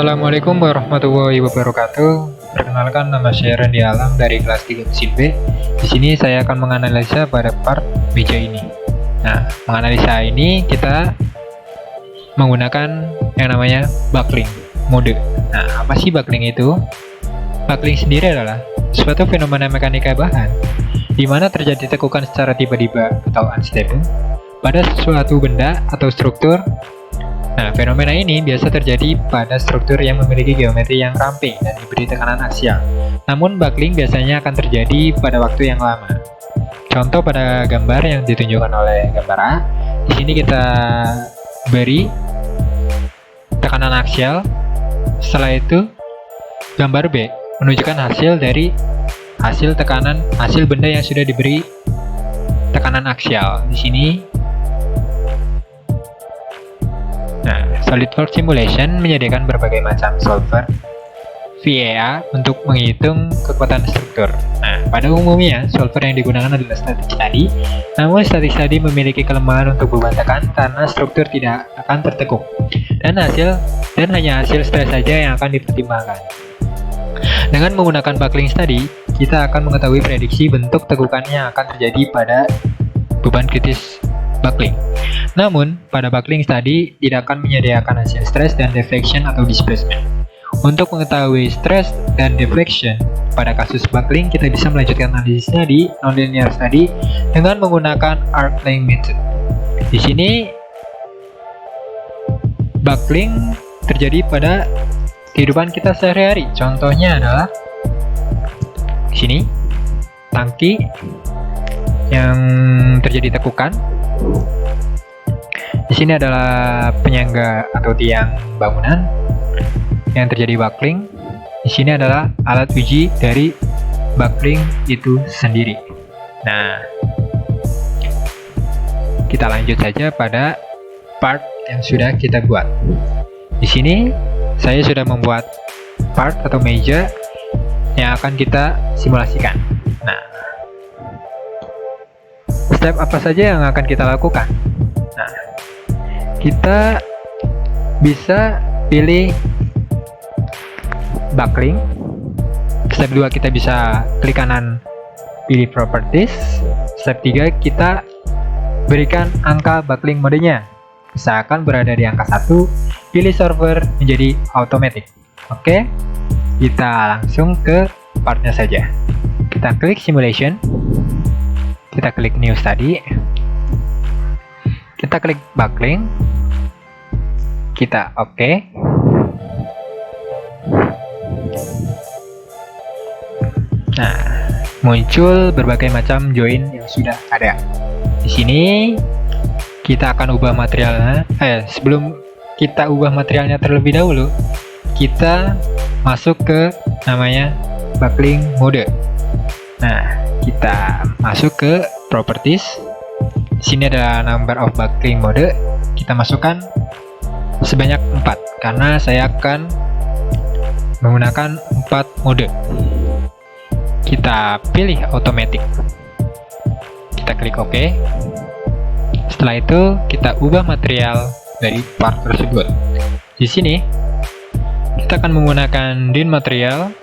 Assalamualaikum warahmatullahi wabarakatuh. Perkenalkan, nama saya Randy Alam dari kelas 3 mesin B. Di sini saya akan menganalisa pada part meja ini. Nah, menganalisa ini kita menggunakan yang namanya buckling mode. Nah, apa sih buckling itu? Buckling sendiri adalah suatu fenomena mekanika bahan di mana terjadi tekukan secara tiba-tiba atau unstable pada suatu benda atau struktur. Nah, fenomena ini biasa terjadi pada struktur yang memiliki geometri yang ramping dan diberi tekanan aksial. Namun, buckling biasanya akan terjadi pada waktu yang lama. Contoh pada gambar yang ditunjukkan oleh gambar A. Di sini kita beri tekanan aksial. Setelah itu, gambar B menunjukkan hasil dari hasil benda yang sudah diberi tekanan aksial. Di sini. Nah, SolidWorks Simulation menyediakan berbagai macam solver VEA untuk menghitung kekuatan struktur. Nah, pada umumnya solver yang digunakan adalah static study. Namun static study memiliki kelemahan untuk beban tekan karena struktur tidak akan tertekuk. Dan hanya hasil stres saja yang akan dipertimbangkan. Dengan menggunakan buckling study, kita akan mengetahui prediksi bentuk tekukan yang akan terjadi pada beban kritis buckling. Namun, pada buckling study tidak akan menyediakan hasil stress dan deflection atau displacement. Untuk mengetahui stress dan deflection pada kasus buckling, kita bisa melanjutkan analisisnya di nonlinear study dengan menggunakan arc length method. Di sini, buckling terjadi pada kehidupan kita sehari-hari. Contohnya adalah di sini tangki yang terjadi tekukan. Di sini adalah penyangga atau tiang bangunan yang terjadi buckling. Di sini adalah alat uji dari buckling itu sendiri. Nah, kita lanjut saja pada part yang sudah kita buat. Di sini saya sudah membuat part atau meja yang akan kita simulasikan. Nah, step apa saja yang akan kita lakukan? Nah, kita bisa pilih buckling. Step 2 kita bisa klik kanan pilih properties. Step 3 kita berikan angka buckling modenya. Misalkan berada di angka 1, pilih solver menjadi automatic. Oke, kita langsung ke partnya saja. Kita klik simulation. Kita klik new study. Kita klik buckling. Kita oke. Nah, muncul berbagai macam join yang sudah ada. Di sini kita akan ubah materialnya. Sebelum kita ubah materialnya terlebih dahulu, kita masuk ke namanya buckling mode. Nah, kita masuk ke properties. Di sini ada number of buckling mode. Kita masukkan sebanyak 4 karena saya akan menggunakan 4 mode. Kita pilih automatic. Kita klik OK. Setelah itu kita ubah material dari part tersebut. Di sini kita akan menggunakan din material,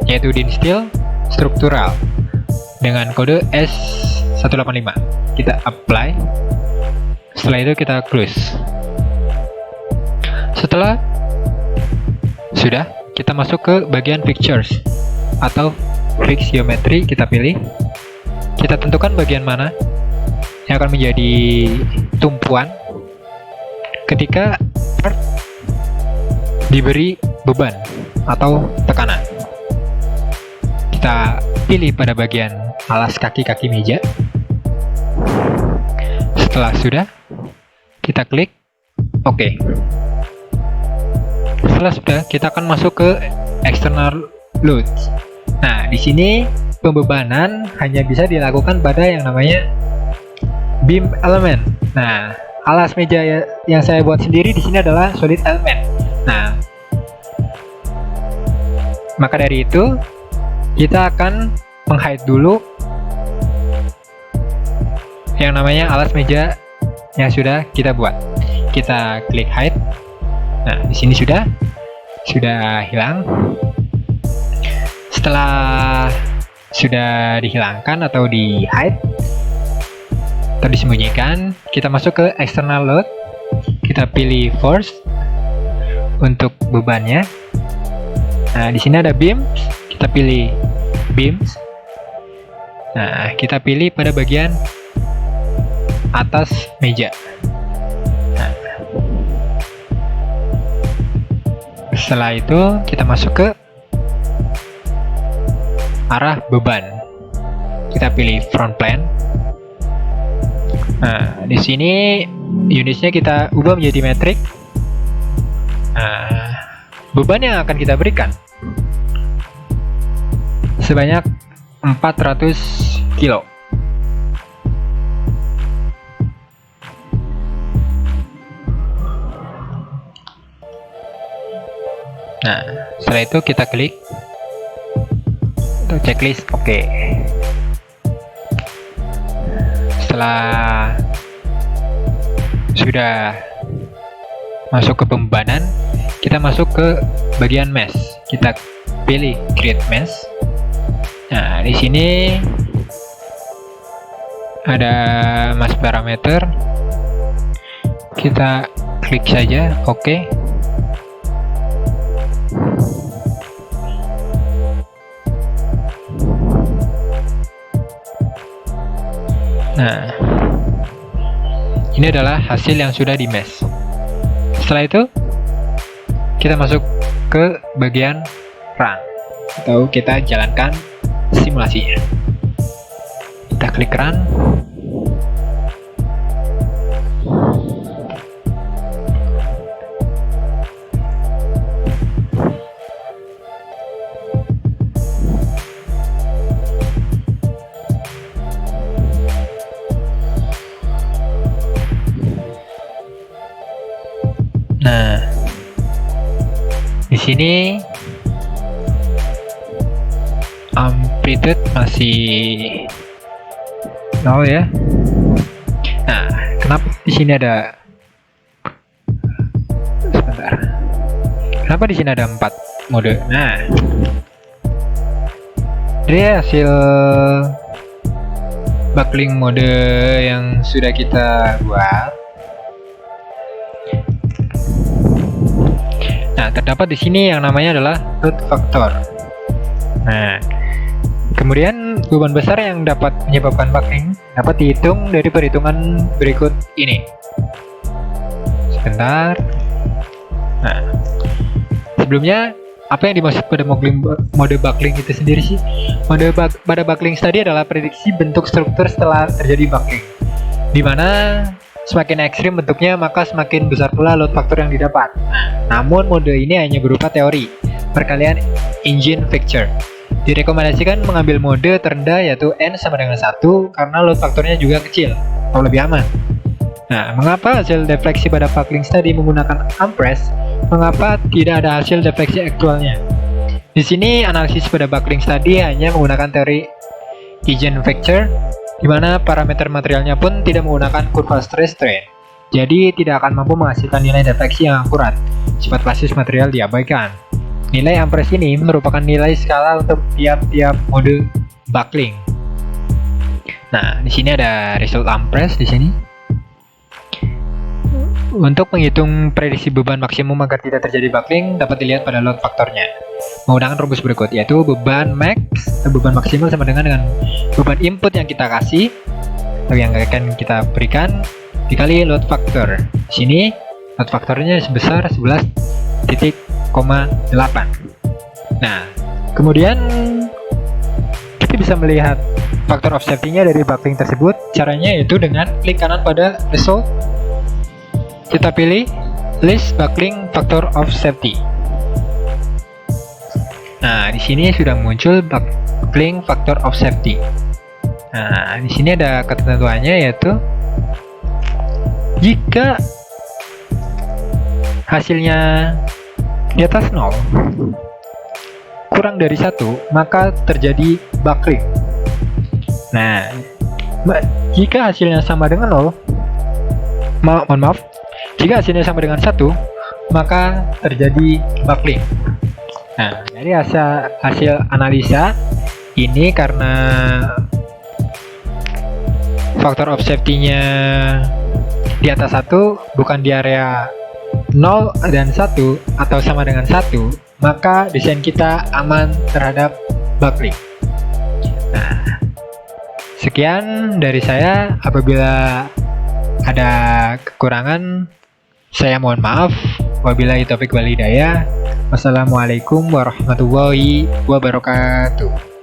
yaitu din steel struktural dengan kode S185. Kita apply. Setelah itu kita close. Setelah sudah, kita masuk ke bagian pictures atau fix geometry. Kita pilih. Kita tentukan bagian mana yang akan menjadi tumpuan ketika part diberi beban atau tekanan. Kita pilih pada bagian alas kaki-kaki meja. Setelah sudah, kita klik OK. Setelah sudah, kita akan masuk ke external loads. Nah, di sini pembebanan hanya bisa dilakukan pada yang namanya beam element. Nah, alas meja yang saya buat sendiri di sini adalah solid element. Nah, maka dari itu kita akan menghide dulu yang namanya alas meja yang sudah kita buat. Kita klik hide. Nah, di sini sudah hilang. Setelah sudah dihilangkan atau di hide atau disembunyikan, kita masuk ke external load. Kita pilih force untuk bebannya. Nah, di sini ada beam, kita pilih beams. Nah, kita pilih pada bagian atas meja. Nah, setelah itu kita masuk ke arah beban. Kita pilih front plane. Nah, di sini unitnya kita ubah menjadi metrik. Nah, beban yang akan kita berikan sebanyak 400 kilo. Nah, setelah itu kita klik untuk checklist oke. Setelah sudah masuk ke pembebanan, kita masuk ke bagian mesh. Kita pilih create mesh. Nah, di sini ada mass parameter. Kita klik saja oke. Nah, ini adalah hasil yang sudah di mesh. Setelah itu, kita masuk ke bagian run atau kita jalankan simulasinya. Kita klik run. Nah, di sini amplitude masih 0 ya. Nah, kenapa di sini ada sebentar? Kenapa di sini ada 4 mode? Nah, dari hasil buckling mode yang sudah kita buat. Nah, terdapat di sini yang namanya adalah load factor. Nah, kemudian beban besar yang dapat menyebabkan buckling dapat dihitung dari perhitungan berikut ini. Sebentar. Nah, sebelumnya apa yang dimaksud pada mode buckling itu sendiri sih? Pada buckling study adalah prediksi bentuk struktur setelah terjadi buckling, di mana semakin ekstrim bentuknya maka semakin besar pula load factor yang didapat. Namun mode ini hanya berupa teori perkalian engine factor. Direkomendasikan mengambil mode terendah yaitu N sama dengan 1 karena load faktornya juga kecil atau lebih aman. Nah, mengapa hasil defleksi pada buckling study menggunakan ampress? Mengapa tidak ada hasil defleksi aktualnya? Di sini analisis pada buckling study hanya menggunakan teori engine factor, di mana parameter materialnya pun tidak menggunakan kurva stress strain, jadi tidak akan mampu menghasilkan nilai defleksi yang akurat. Sifat basis material diabaikan. Nilai ampress ini merupakan nilai skala untuk tiap-tiap mode buckling. Nah, di sini ada result ampress di sini. Untuk menghitung prediksi beban maksimum agar tidak terjadi buckling dapat dilihat pada load faktornya menggunakan rumus berikut, yaitu beban max atau beban maksimal sama dengan beban input yang kita kasih atau yang akan kita berikan dikali load factor. Di sini load faktornya sebesar 11,8. Nah, kemudian kita bisa melihat faktor of safety-nya dari buckling tersebut. Caranya yaitu dengan klik kanan pada result. Kita pilih list buckling factor of safety. Nah, di sini sudah muncul buckling factor of safety. Nah, di sini ada ketentuannya yaitu jika hasilnya di atas 0 kurang dari 1 maka terjadi buckling. Nah, jika hasilnya sama dengan 0, mohon maaf, jika hasilnya sama dengan 1 maka terjadi buckling. Nah, dari hasil analisa ini karena faktor of safety-nya di atas 1, bukan di area 0 dan 1 atau sama dengan 1, maka desain kita aman terhadap buckling. Nah, sekian dari saya. Apabila ada kekurangan, saya mohon maaf. Wabillahi taufiq wal hidayah. Wassalamualaikum warahmatullahi wabarakatuh.